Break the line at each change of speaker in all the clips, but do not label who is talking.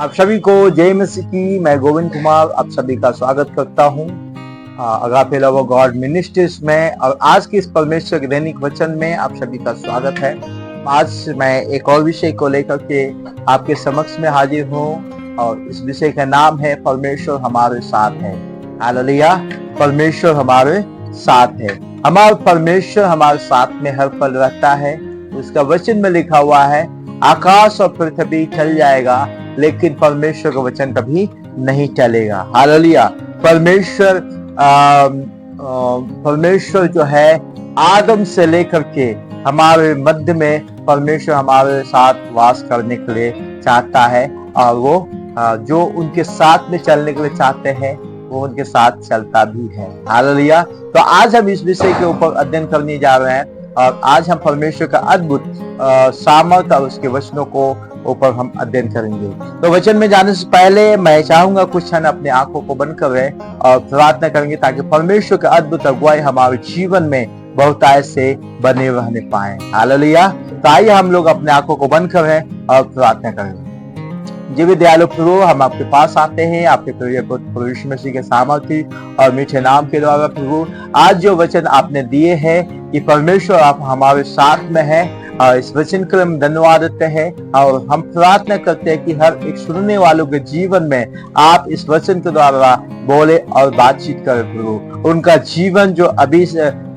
आप सभी को जय मसीह की। मैं गोविंद कुमार आप सभी का स्वागत करता हूं agape love of God ministries में। और आज के इस परमेश्वर के दैनिक वचन में आप सभी का स्वागत है। आज मैं एक और विषय को लेकर के आपके समक्ष में हाजिर हूं और इस विषय का नाम है परमेश्वर हमारे साथ है। हालेलुया। परमेश्वर हमारे साथ है। हमारा परमेश्वर हमारे साथ में हर पल रहता है। उसका वचन में लिखा हुआ है, आकाश और पृथ्वी टल जाएगा लेकिन परमेश्वर का वचन कभी नहीं टलेगा। हालेलुया। परमेश्वर जो है आदम से लेकर के हमारे मध्य में परमेश्वर हमारे साथ वास करने के लिए चाहता है और वो जो उनके साथ में चलने के लिए चाहते हैं वो उनके साथ चलता भी है। हालेलुया। तो आज हम इस विषय के ऊपर अध्ययन करने जा रहे हैं और आज हम परमेश्वर का अद्भुत सामर्थ और उसके वचनों को ऊपर हम अध्ययन करेंगे। तो वचन में जाने से पहले मैं चाहूंगा कुछ क्षण अपने आंखों को बंद करें और प्रार्थना करेंगे ताकि परमेश्वर का अद्भुत अगुवाई हमारे जीवन में बहुतायत से बने रहने पाए। हालेलुया। तो आइए हम लोग अपने आंखों को बंद करें और प्रार्थना करेंगे। जीवित दयालु प्रभु, हम आपके पास आते हैं आपके प्रिय पुत्र यीशु मसीह के सामर्थी और मीठे नाम के द्वारा। प्रभु, आज जो वचन आपने दिए हैं कि परमेश्वर आप हमारे साथ में है और इस वचन के लिए हम धन्यवाद देते हैं और हम प्रार्थना करते हैं कि हर एक सुनने वालों के जीवन में आप इस वचन के द्वारा बोले और बातचीत करें। प्रभु, उनका जीवन जो अभी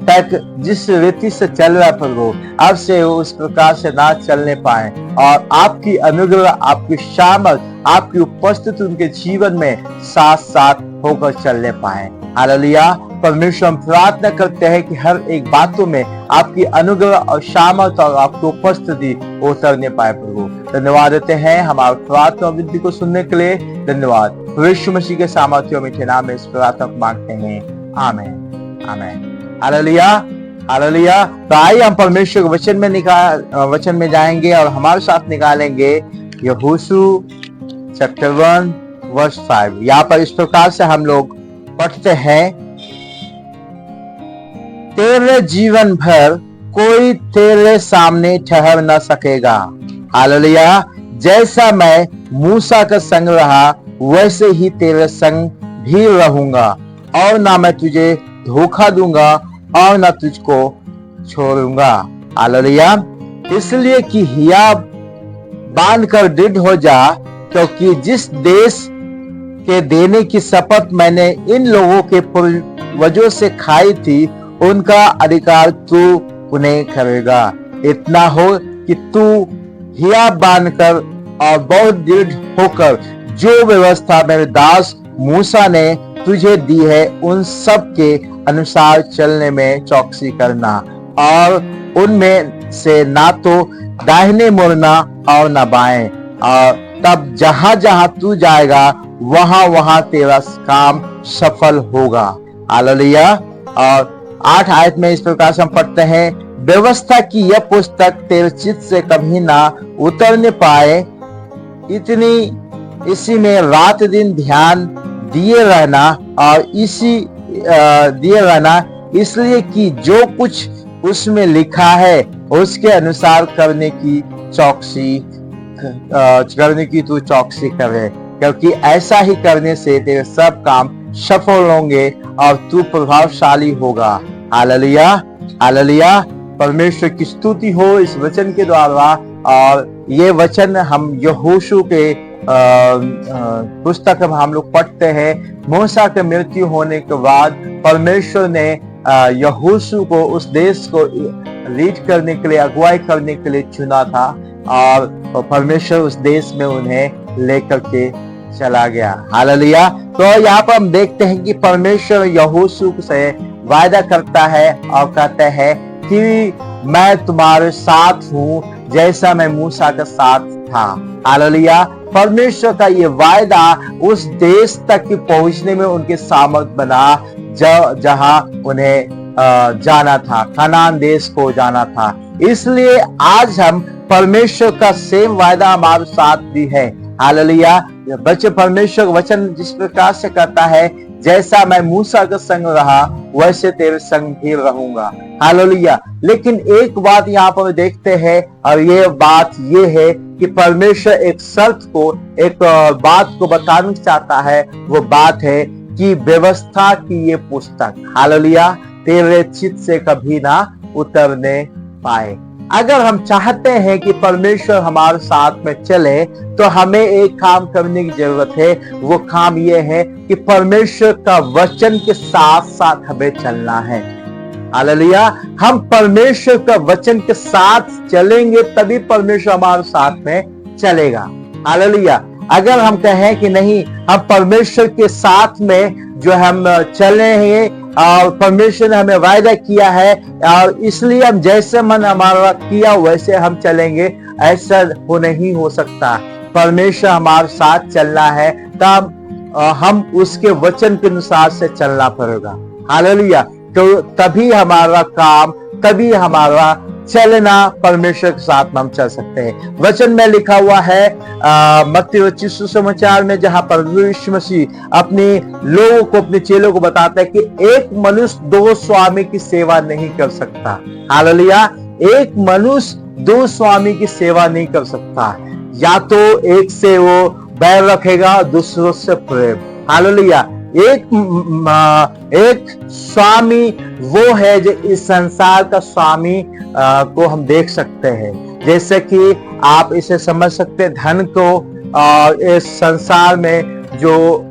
तक जिस रीति से चल रहा है प्रभु, अब से वो उस प्रकार से ना चलने पाए और आपकी अनुग्रह, आपकी सामर्थ, आपकी उपस्थिति उनके जीवन में साथ साथ होकर चलने पाए। हालेलुया। परमेश्वर, हम प्रार्थना करते हैं कि हर एक बातों में आपकी अनुग्रह और सामर्थ और आपकी उपस्थिति उतरने पाए। प्रभु, धन्यवाद देते हैं हमारे प्रार्थना और विनती को सुनने के लिए। धन्यवाद। यीशु मसीह के सामर्थ्य और मीठे नाम में इस प्रार्थना को मांगते हैं। आमीन आमीन। Hallelujah hallelujah. तो आइए हम परमेश्वर के वचन में जाएंगे और हमारे साथ निकालेंगे यहोशू चैप्टर 1 वर्स 5। यहाँ पर इस प्रकार से हम लोग पढ़ते हैं, तेरे जीवन भर कोई तेरे सामने ठहर न सकेगा। हालेलुया। जैसा मैं मूसा का संग रहा वैसे ही तेरे संग भी रहूंगा और ना मैं तुझे धोखा दूंगा और न तुझको छोड़ूंगा। हालेलुया। इसलिए कि हिया बांध कर दृढ़ हो जा, क्योंकि जिस देश के देने की शपथ मैंने इन लोगों के पूर्वजों से खाई थी उनका अधिकार तू उन्हें करेगा। इतना हो कि तू हिया बांध कर और बहुत दृढ़ होकर जो व्यवस्था मेरे दास मूसा ने तुझे दी है उन सब के अनुसार चलने में चौकसी करना और उनमें से ना तो दाहिने मुड़ना और ना बाएं, और तब जहां जहां तू जाएगा वहां वहां तेरा काम सफल होगा। हालेलुया। और 8 आयत में इस प्रकार से हम पढ़ते हैं, व्यवस्था की यह पुस्तक तेरे चित्त से कभी ना उतरने पाए, इसी में रात दिन ध्यान दिए रहना और दिए रहना, इसलिए कि जो कुछ उसमें लिखा है उसके अनुसार करने की तू चौकसी करे, क्योंकि ऐसा ही करने से तेरे सब काम सफल होंगे और तू प्रभावशाली होगा। Hallelujah hallelujah. परमेश्वर की स्तुति हो इस वचन के द्वारा। और ये वचन हम यहोशू के पुस्तक में हम लोग पढ़ते हैं। मूसा के मृत्यु होने के बाद परमेश्वर ने यहोशू को उस देश को लीड करने के लिए, अगुवाई करने के लिए चुना था और परमेश्वर उस देश में उन्हें लेकर के चला गया। हालेलुया। तो यहाँ पर हम देखते हैं कि परमेश्वर यहोशू से वायदा करता है और कहता है कि मैं तुम्हारे साथ हूँ जैसा मैं मूसा के साथ था। हालेलुया। परमेश्वर का ये वायदा उस देश तक पहुंचने में उनके सामर्थ बना जहां उन्हें जाना था, कनान देश को जाना था। इसलिए आज हम परमेश्वर का सेम वायदा हमारे साथ भी है। हालेलुया। बच्चे, परमेश्वर वचन जिस प्रकार से कहता है, जैसा मैं मूसा के संग रहा वैसे तेरे संग भी रहूंगा। हालेलुया। लेकिन एक बात यहाँ पर देखते हैं, और ये बात ये है कि परमेश्वर एक शर्त को, एक बात को बताना चाहता है। वो बात है कि व्यवस्था की ये पुस्तक, हालेलुया, तेरे चित्त से कभी ना उतरने पाए। अगर हम चाहते हैं कि परमेश्वर हमारे साथ में चले, तो हमें एक काम करने की जरूरत है। वो काम ये है कि परमेश्वर का वचन के साथ साथ हमें चलना है। हालेलुया। हम परमेश्वर का वचन के साथ चलेंगे तभी परमेश्वर हमारे साथ में चलेगा। हालेलुया। अगर हम कहें कि नहीं, हम परमेश्वर के साथ में जो हम चले हैं और परमेश्वर ने हमें वायदा किया है, और इसलिए हम जैसे मन हमारा किया वैसे हम चलेंगे, ऐसा हो नहीं हो सकता। परमेश्वर हमारे साथ चलना है, तब हम उसके वचन के अनुसार से चलना पड़ेगा। हालेलुया। तो तभी हमारा काम, तभी हमारा चलना परमेश्वर के साथ हम चल सकते हैं। वचन में लिखा हुआ है मत्ती 25 सुसमाचार में, जहां पर यीशु मसीह अपने लोगों को, अपने चेलों को बताता है कि एक मनुष्य दो स्वामी की सेवा नहीं कर सकता। हालेलुया। एक मनुष्य दो स्वामी की सेवा नहीं कर सकता। या तो एक से वो बैर रखेगा, दूसरों से प्रेम। हालेलुया। एक स्वामी वो है जो इस संसार का स्वामी को हम देख सकते हैं। जैसे कि आप इसे समझ सकते हैं, धन को, और इस संसार में जो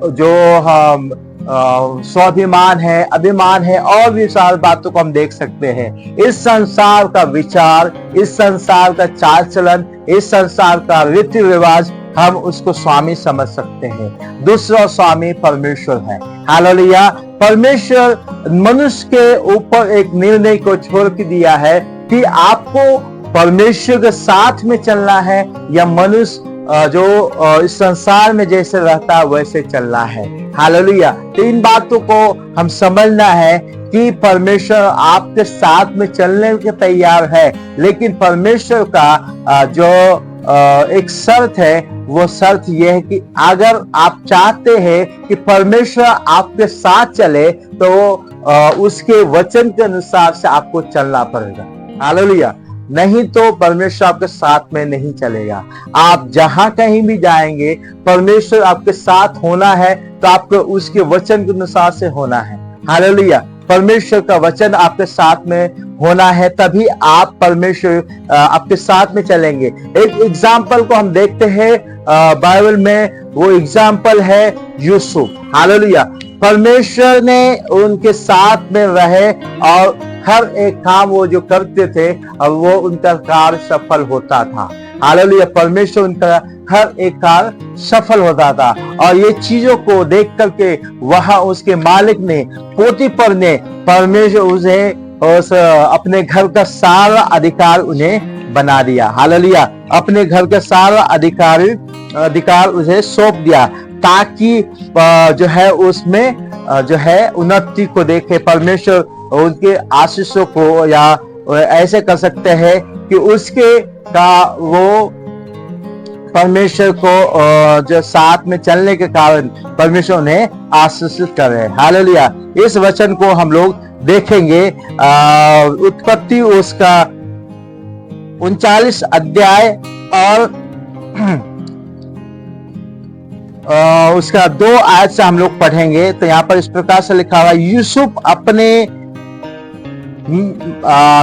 स्वाभिमान है, अभिमान है, और भी सारी बातों को हम देख सकते हैं। इस संसार का विचार, इस संसार का चाल चलन, इस संसार का रीति रिवाज, हम उसको स्वामी समझ सकते हैं। दूसरा स्वामी परमेश्वर है। हालेलुया। परमेश्वर मनुष्य के ऊपर एक निर्णय को छोड़ के दिया है कि आपको परमेश्वर के साथ में चलना है, या मनुष्य जो इस संसार में जैसे रहता है वैसे चलना है। हालेलुया। तो इन बातों को हम समझना है कि परमेश्वर आपके साथ में चलने के तैयार है, लेकिन परमेश्वर का जो एक शर्त है, वो शर्त यह है कि अगर आप चाहते हैं कि परमेश्वर आपके साथ चले, तो उसके वचन के अनुसार से आपको चलना पड़ेगा। हालेलुया। नहीं तो परमेश्वर आपके साथ में नहीं चलेगा। आप जहां कहीं भी जाएंगे, परमेश्वर आपके साथ होना है, तो आपको उसके वचन के अनुसार से होना है। हालेलुया। परमेश्वर का वचन आपके साथ में होना है, तभी आप परमेश्वर आपके साथ में चलेंगे। एक एग्जाम्पल को हम देखते हैं बाइबल में, वो एग्जाम्पल है यूसुफ। हालेलुया। परमेश्वर ने उनके साथ में रहे, और हर एक काम वो जो करते थे, और वो उनका कार्य सफल होता था। हालेलुया। परमेश्वर उनका हर एक कार्य सफल होता था, और ये चीजों को देख करके वहां उसके मालिक ने, पोतीफर ने, परमेश्वर उसे अपने घर का सारा अधिकार उन्हें बना दिया। हालेलुया। अपने घर का सारा अधिकार उसे सौंप दिया, ताकि जो है उसमें जो है उन्नति को देखे। परमेश्वर उनके आशीषों को, या ऐसे कर सकते हैं कि उसके का वो परमेश्वर को जो साथ में चलने के कारण परमेश्वर उन्हें आशीषित करे। हालेलुया। इस वचन को हम लोग देखेंगे उत्पत्ति उसका 39 अध्याय और उसका 2 आयत से हम लोग पढ़ेंगे। तो यहाँ पर इस प्रकार से लिखा हुआ, यूसुफ अपने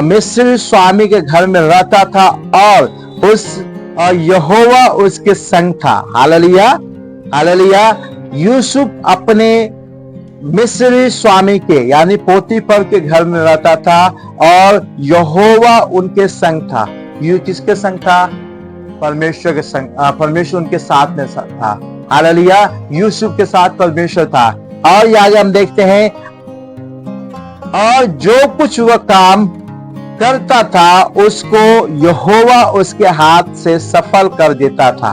मिस्र स्वामी के घर में रहता था, और यहोवा उसके संग था। हालेलुया। हालेलुया। यूसुफ अपने मिस्री स्वामी के, यानी पोतीफर के घर में रहता था, और यहोवा उनके संग था। यू किसके संग था? परमेश्वर के संग। परमेश्वर उनके साथ में था। हालेलुया। यूसुफ के साथ परमेश्वर था। और आगे हम देखते हैं, और जो कुछ वह काम करता था उसको यहोवा उसके हाथ से सफल कर देता था।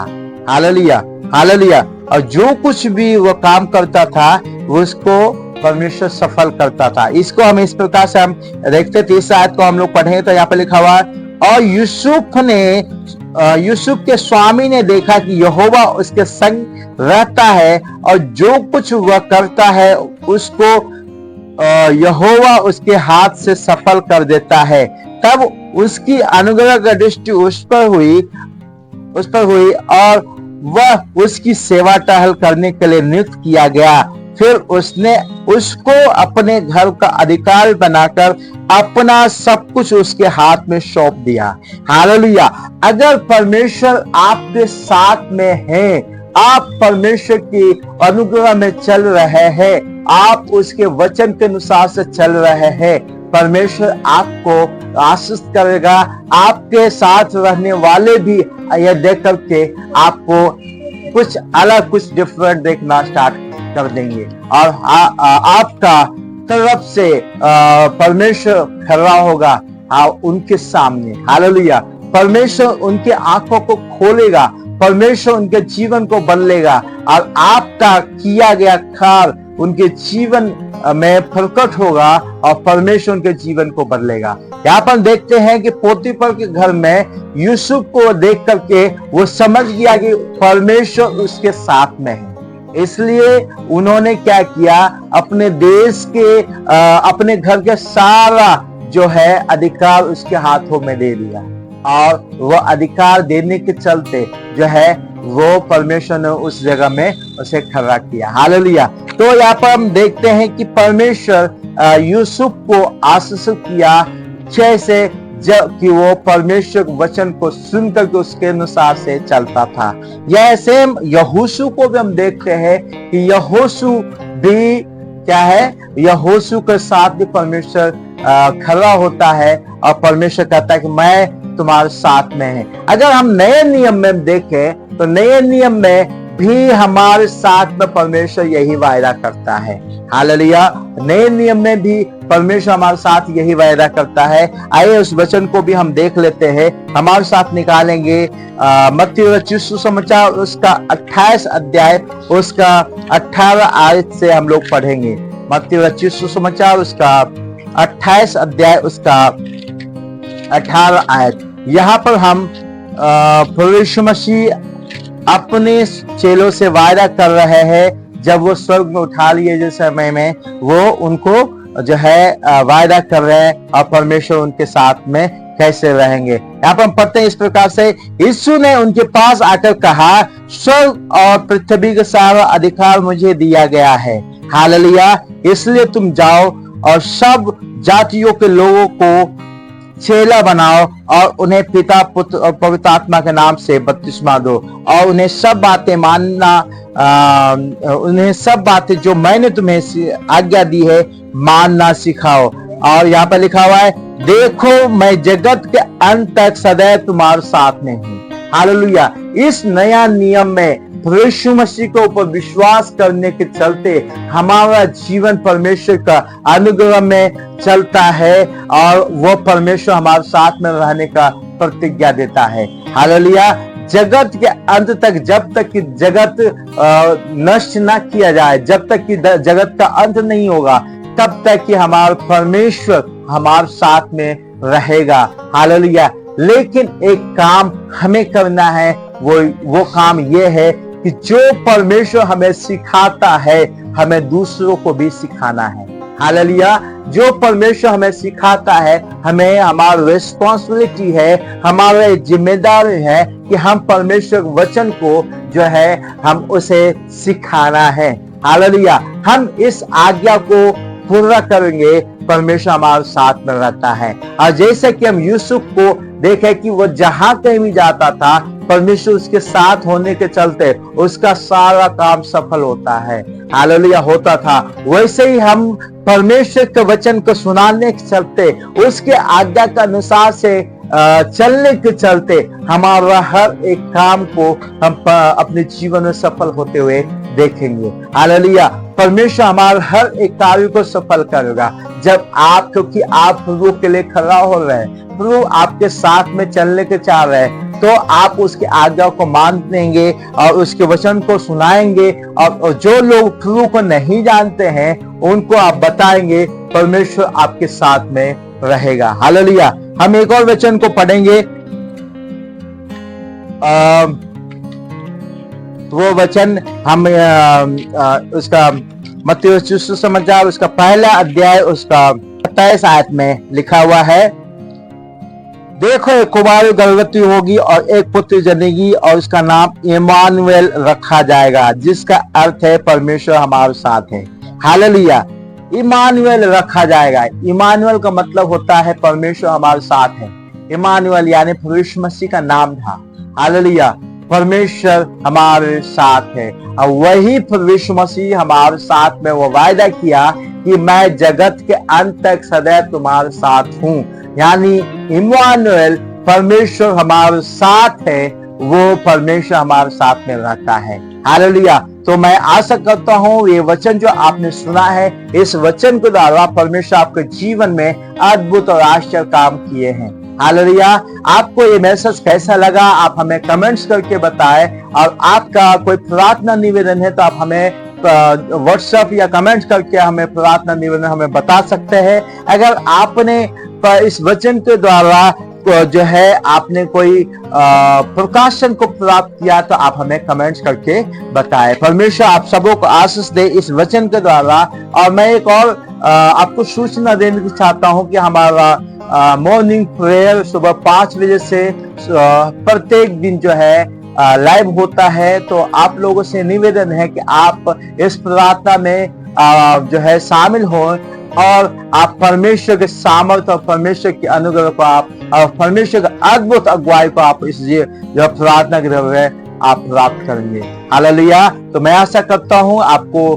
हालेलुया। हालेलुया। और जो कुछ भी वह काम करता था उसको परमेश्वर सफल करता था। इसको हम इस प्रकार से हम देखते, 30 आयत को हम लोग पढ़ें तो यहाँ पे लिखा हुआ, और यूसुफ के स्वामी ने देखा कि यहोवा उसके संग रहता है, और जो कुछ वह करता है उसको यहोवा उसके हाथ से सफल कर देता है। तब उसकी अनुग्रह का दृष्टि उस पर हुई और वह उसकी सेवा टहल करने के लिए नियुक्त किया गया। फिर उसने उसको अपने घर का अधिकारी बनाकर अपना सब कुछ उसके हाथ में सौंप दिया। हालेलुया। अगर परमेश्वर आपके साथ में है, आप परमेश्वर की अनुग्रह में चल रहे हैं, आप उसके वचन के अनुसार से चल रहे हैं, परमेश्वर आपको आशीष करेगा। आपके साथ रहने वाले भी यह देख करके आपको कुछ अलग, कुछ डिफरेंट देखना स्टार्ट कर देंगे और आपका तरफ से परमेश्वर खड़ा होगा उनके सामने। हालेलुया। परमेश्वर उनके आंखों को खोलेगा, परमेश्वर उनके जीवन को बदलेगा और आपका किया गया कार्य उनके जीवन में प्रकट होगा और परमेश्वर उनके जीवन को बदलेगा। यहाँ पर देखते हैं कि पोतीफर के घर में यूसुफ को देख करके वो समझ गया कि परमेश्वर उसके साथ में है, इसलिए उन्होंने क्या किया, अपने देश के अपने घर के सारा जो है अधिकार उसके हाथों में दे दिया और वह अधिकार देने के चलते जो है वो परमेश्वर ने उस जगह में उसे खड़ा किया। हालेलुया। तो यहाँ पर हम देखते हैं कि परमेश्वर यूसुफ को आशीषित किया जैसे जब कि वो परमेश्वर के वचन को सुनकर के उसके अनुसार से चलता था। यह सेम यहोशू को भी हम देखते हैं कि यहोशू भी क्या है, यहोशू के साथ भी परमेश्वर खड़ा होता है और परमेश्वर कहता है कि मैं तुम्हारे साथ में है। अगर हम नए नियम में देखें तो नए नियम में भी हमारे साथ में परमेश्वर यही वायदा करता है। हालेलुया। नए नियम में भी परमेश्वर हमारे साथ यही वायदा करता है। आइए उस वचन को भी हम देख लेते हैं, हमारे साथ निकालेंगे मत्ती रचित सुसमाचार उसका 28 अध्याय उसका 18 आयत से हम लोग पढ़ेंगे। मत्ती रचित सुसमाचार उसका 28 अध्याय उसका 18 आयत। यहाँ पर हम प्रभु यीशु मसीह अपने चेलों से वायदा कर रहे हैं, जब वो स्वर्ग में उठा लिए जिस समय में वो उनको जो है वायदा कर रहे हैं और परमेश्वर उनके साथ में कैसे रहेंगे। यहाँ पर हम पढ़ते हैं इस प्रकार से, यीशु ने उनके पास आकर कहा, स्वर्ग और पृथ्वी का सारा अधिकार मुझे दिया गया है। हालेलुया। इसलिए तुम जाओ और सब जातियों के लोगों को चेला बनाओ और उन्हें पिता पुत्र और पवित्र आत्मा के नाम से बपतिस्मा दो और उन्हें सब बातें जो मैंने तुम्हें आज्ञा दी है मानना सिखाओ। और यहाँ पर लिखा हुआ है, देखो मैं जगत के अंत तक सदैव तुम्हारे साथ में हूँ। हालेलुया। इस नया नियम में यीशु मसीह के ऊपर विश्वास करने के चलते हमारा जीवन परमेश्वर का अनुग्रह में चलता है और वो परमेश्वर हमारे साथ में रहने का प्रतिज्ञा देता है। हालेलुया। जगत के अंत तक, जब तक कि जगत नष्ट ना किया जाए, जब तक कि जगत का अंत नहीं होगा, तब तक कि हमारा परमेश्वर हमारे साथ में रहेगा। हालेलुया। लेकिन एक काम हमें करना है, वो काम ये है कि जो परमेश्वर हमें सिखाता है हमें दूसरों को भी सिखाना है। हालेलुया। जो परमेश्वर हमें सिखाता है, हमें हमारा रिस्पॉन्सिबिलिटी है, हमारा जिम्मेदारी है कि हम परमेश्वर वचन को जो है हम उसे सिखाना है। हालेलुया। हम इस आज्ञा को पूरा करेंगे, परमेश्वर हमारे साथ में रहता है। और जैसे कि हम यूसुफ को देखे कि वो जहां कहीं भी जाता था परमेश्वर उसके साथ होने के चलते उसका सारा काम सफल होता है। हालेलुया। होता था। वैसे ही हम परमेश्वर के वचन को सुनाने के चलते, उसके आज्ञा के अनुसार से चलने के चलते हमारा हर एक काम को हम अपने जीवन में सफल होते हुए देखेंगे। हालेलुया। परमेश्वर हमारे हर एक कार्य को सफल करेगा जब आप, क्योंकि आप प्रभु के लिए खड़ा हो रहे हैं, प्रभु आपके साथ में चलने के चाह रहे हैं, तो आप उसकी आज्ञा को मान लेंगे और उसके वचन को सुनाएंगे। और जो लोग प्रभु को नहीं जानते हैं उनको आप बताएंगे, परमेश्वर आपके साथ में रहेगा। हालेलुया। हम एक और वचन को पढ़ेंगे वो वचन हम उसका मत्ती सुसमाचार उसका पहला अध्याय उसका 27 आयत में लिखा हुआ है, देखो एक कुमारी गर्भवती होगी और एक पुत्र जनेगी और उसका नाम इमानुएल रखा जाएगा, जिसका अर्थ है परमेश्वर हमारे साथ है। हालेलुया। इमानुएल रखा जाएगा। इमानुएल का मतलब होता है परमेश्वर हमारे साथ है। इमानुएल यानी प्रभु यीशु मसीह का नाम था। हालेलुया। परमेश्वर हमारे साथ है और वही प्रभु यीशु मसीह हमारे साथ में वो वायदा किया कि मैं जगत के अंत तक सदैव तुम्हारे साथ हूँ। यानी इमानुएल परमेश्वर हमारे साथ है, वो परमेश्वर हमारे साथ में रहता है। हालेलुया। तो मैं आशा करता हूँ ये वचन जो आपने सुना है, इस वचन के द्वारा परमेश्वर आपके जीवन में अद्भुत और आश्चर्य काम किए हैं। हालेलुया। आपको ये मैसेज कैसा लगा आप हमें कमेंट्स करके बताएं, और आपका कोई प्रार्थना निवेदन है तो आप हमें व्हाट्सएप या कमेंट करके हमें प्रार्थना निवेदन हमें बता सकते हैं। अगर आपने इस वचन के द्वारा जो है आपने कोई प्रकाशन को प्राप्त किया तो आप हमें कमेंट्स करके बताएं। परमेश्वर आप सबों को आशीष दे इस वचन के द्वारा। और मैं एक और आपको सूचना देना चाहता हूं कि हमारा मॉर्निंग प्रेयर सुबह 5 बजे से प्रत्येक दिन जो है लाइव होता है। तो आप लोगों से निवेदन है कि आप इस प्रार्थना में जो है शामिल हो और आप परमेश्वर के सामर्थ्य और परमेश्वर के अनुग्रह को आप और परमेश्वर के अद्भुत अगुवाई को आप इस जो प्रार्थना के द्वारा आप प्राप्त करेंगे। हालेलुया। तो मैं आशा करता हूं आपको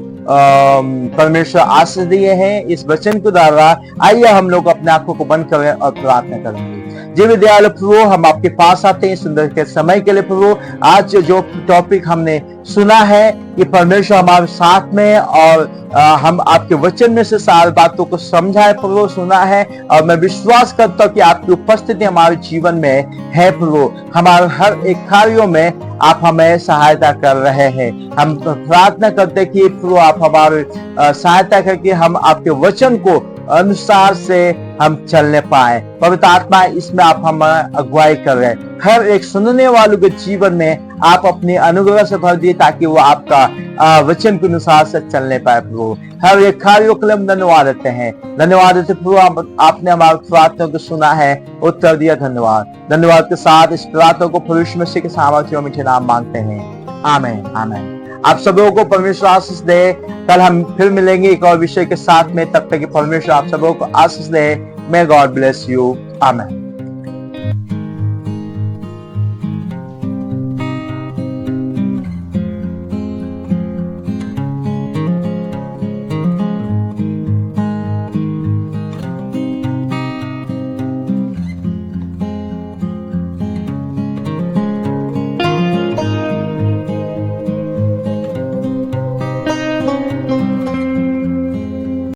परमेश्वर आशीष दिए हैं इस वचन के द्वारा। आइए हम लोग अपने आंखों को बंद करें और प्रार्थना करेंगे। जीव दयालु प्रभु, हम आपके पास आते हैं सुंदर के समय के लिए प्रभु। आज जो टॉपिक हमने सुना है कि परमेश्वर हमारे साथ में, और हम आपके वचन में से सारी बातों को समझा है प्रभु, सुना है। और मैं विश्वास करता हूँ कि आपकी उपस्थिति हमारे जीवन में है प्रभु। हमारे हर एक कार्यों में आप हमें सहायता कर रहे हैं। हम प्रार्थना करते कि प्रभु आप हमारी सहायता करके हम आपके वचन को अनुसार से हम चलने पाए। पवित्र आत्मा इसमें आप हमारा अगुवाई कर रहे हैं। हर एक सुनने वालों के जीवन में आप अपने अनुग्रह से भर दिए ताकि वो आपका वचन के अनुसार से चलने पाए प्रभु। हर एक कार्यों के लिए हम धन्यवाद देते हैं। धन्यवाद देते प्रभु, आपने हमारी प्रार्थना को सुना है, उत्तर दिया। धन्यवाद। धन्यवाद के साथ इस प्रार्थना को प्रभु यीशु मसीह के सामर्थ्य और मीठे नाम मांगते हैं। आमीन आमीन। आप सबों को परमेश्वर आशीष दे। कल हम फिर मिलेंगे एक और विषय के साथ में। तब तक परमेश्वर आप सबों को आशीष दे। May God bless you. आमीन।